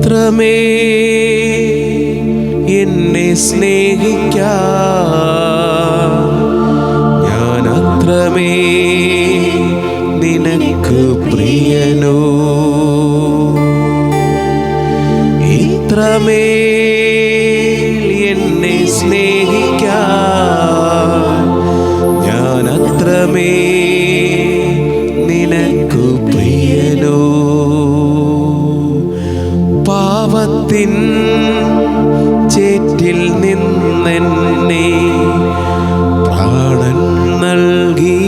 ഇത്രമേ എന്നെ സ്നേഹിക്കാൻ ഞാൻ അത്രമേ നിനക്ക് പ്രിയനോ. ഇത്രമേ എന്നെ സ്നേഹിക്കാൻ ഞാൻ അത്രമേ നിനക്ക് പ്രിയനോ. പാപത്തിൻ ചേറ്റിൽ നിന്നെന്നെ പ്രാണൻ നൽകി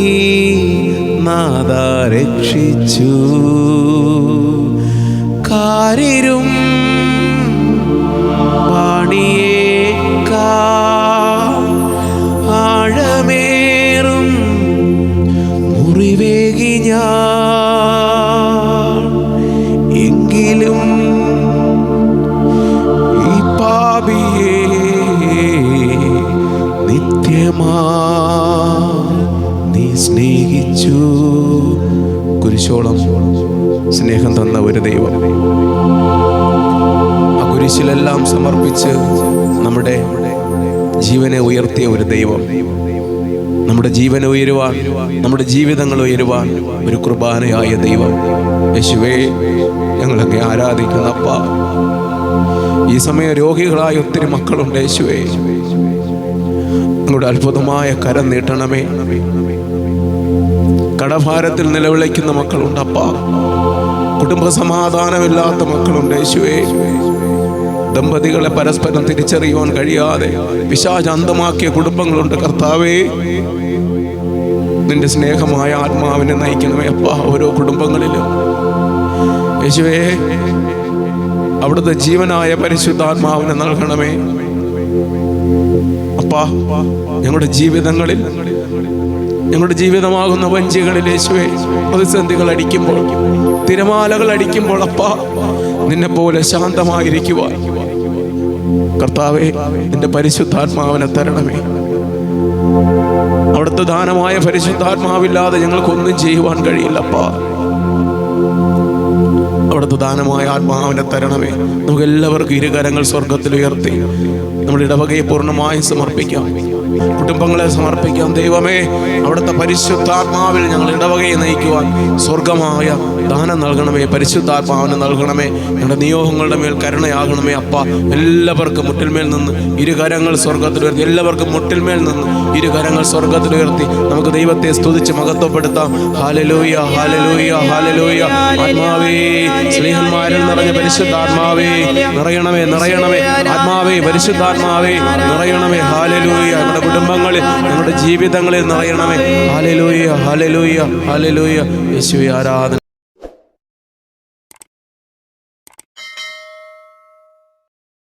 നാഥാ രക്ഷിച്ചു. കാരിരും പാണിയേക്കാൾ ആഴമേറും മുറിവേകി ഞാൻ. എങ്കിലും ഈ പാപിയെ നിത്യമാ നീ സ്നേഹിച്ചു. കുരിശോളം സ്നേഹം തന്ന ഒരു ദൈവം, ആ കുരിശിലെല്ലാം സമർപ്പിച്ച് നമ്മുടെ ജീവനെ ഉയർത്തിയ ഒരു ദൈവം, നമ്മുടെ ജീവനെ ഉയരുവാൻ, നമ്മുടെ ജീവിതങ്ങൾ ഉയരുവാൻ ഒരു കുർബാനയായ ദൈവം. യേശുവേ, ഞങ്ങളൊക്കെ ആരാധിക്കുന്ന അപ്പ, ഈ സമയം രോഗികളായ ഒത്തിരി മക്കളുണ്ട്. യേശുവേ, നിങ്ങളുടെ അത്ഭുതമായ കരം നീട്ടണമേ. കടഭാരത്തിൽ നിലവിളിക്കുന്ന മക്കളുണ്ട് അപ്പ, കുടുംബ സമാധാനമില്ലാത്ത മക്കളുണ്ട്. യേശുവേ, ദമ്പതികളെ പരസ്പരം തിരിച്ചറിയുവാൻ കഴിയാതെ പിശാച് അന്ധമാക്കിയ കുടുംബങ്ങളുണ്ട്. കർത്താവേ, നിന്റെ സ്നേഹമായ ആത്മാവിനെ നയിക്കണമേ അപ്പ ഓരോ കുടുംബങ്ങളിലും. യേശുവേ, അവിടുത്തെ ജീവനായ പരിശുദ്ധാത്മാവിനെ നൽകണമേ അപ്പാ. ഞങ്ങളുടെ ജീവിതങ്ങളിൽ, ഞങ്ങളുടെ ജീവിതമാകുന്ന വഞ്ചികളിൽ യേശുവേ, പ്രതിസന്ധികൾ അടിക്കുമ്പോൾ, തിരമാലകൾ അടിക്കുമ്പോൾ അപ്പാ, നിന്നെ പോലെ ശാന്തമായിരിക്കുവാൻ കർത്താവേ നിന്റെ പരിശുദ്ധാത്മാവിനെ തരണമേ. അവിടുത്തെ ദാനമായ പരിശുദ്ധാത്മാവില്ലാതെ ഞങ്ങൾക്കൊന്നും ചെയ്യുവാൻ കഴിയില്ലപ്പാ. അവിടുത്തെ ദാനമായ ആത്മാവിനെ തരണമേ. നമുക്ക് എല്ലാവർക്കും ഇരുകരങ്ങൾ സ്വർഗത്തിൽ ഉയർത്തി നമ്മുടെ ഇടവകയെ പൂർണ്ണമായി സമർപ്പിക്കാം, കുടുംബങ്ങളെ സമർപ്പിക്കാം. ദൈവമേ, അവിടുത്തെ പരിശുദ്ധാത്മാവിൽ ഞങ്ങൾ ഇടവകയെ നയിക്കുവാൻ സ്വർഗമായ ദാനം നൽകണമേ, പരിശുദ്ധാത്മാവിനെ നൽകണമേ. ഞങ്ങളുടെ നിയോഗങ്ങളുടെ മേൽ കരുണയാകണമേ അപ്പ. എല്ലാവർക്കും മുട്ടിൽമേൽ നിന്ന് ഇരുകരങ്ങൾ സ്വർഗത്തിലുയർത്തി, എല്ലാവർക്കും മുട്ടിൽമേൽ നിന്ന് ഇരുകരങ്ങൾ സ്വർഗത്തിലുയർത്തി നമുക്ക് ദൈവത്തെ സ്തുതിച്ച് മഹത്വപ്പെടുത്താം. Hallelujah, hallelujah, hallelujah. ആത്മാവേ, സ്നേഹന്മാരിൽ നിറഞ്ഞ പരിശുദ്ധാത്മാവേ നിറയണമേ, നിറയണമേ. ആത്മാവേ, പരിശുദ്ധാത്മാവേ നിറയണമേ. ഹല്ലേലൂയ. ഞങ്ങളുടെ കുടുംബങ്ങളിൽ, ഞങ്ങളുടെ ജീവിതങ്ങളിൽ നിറയണമേ. Hallelujah, hallelujah, hallelujah. യേശുവേ, ആരാധന.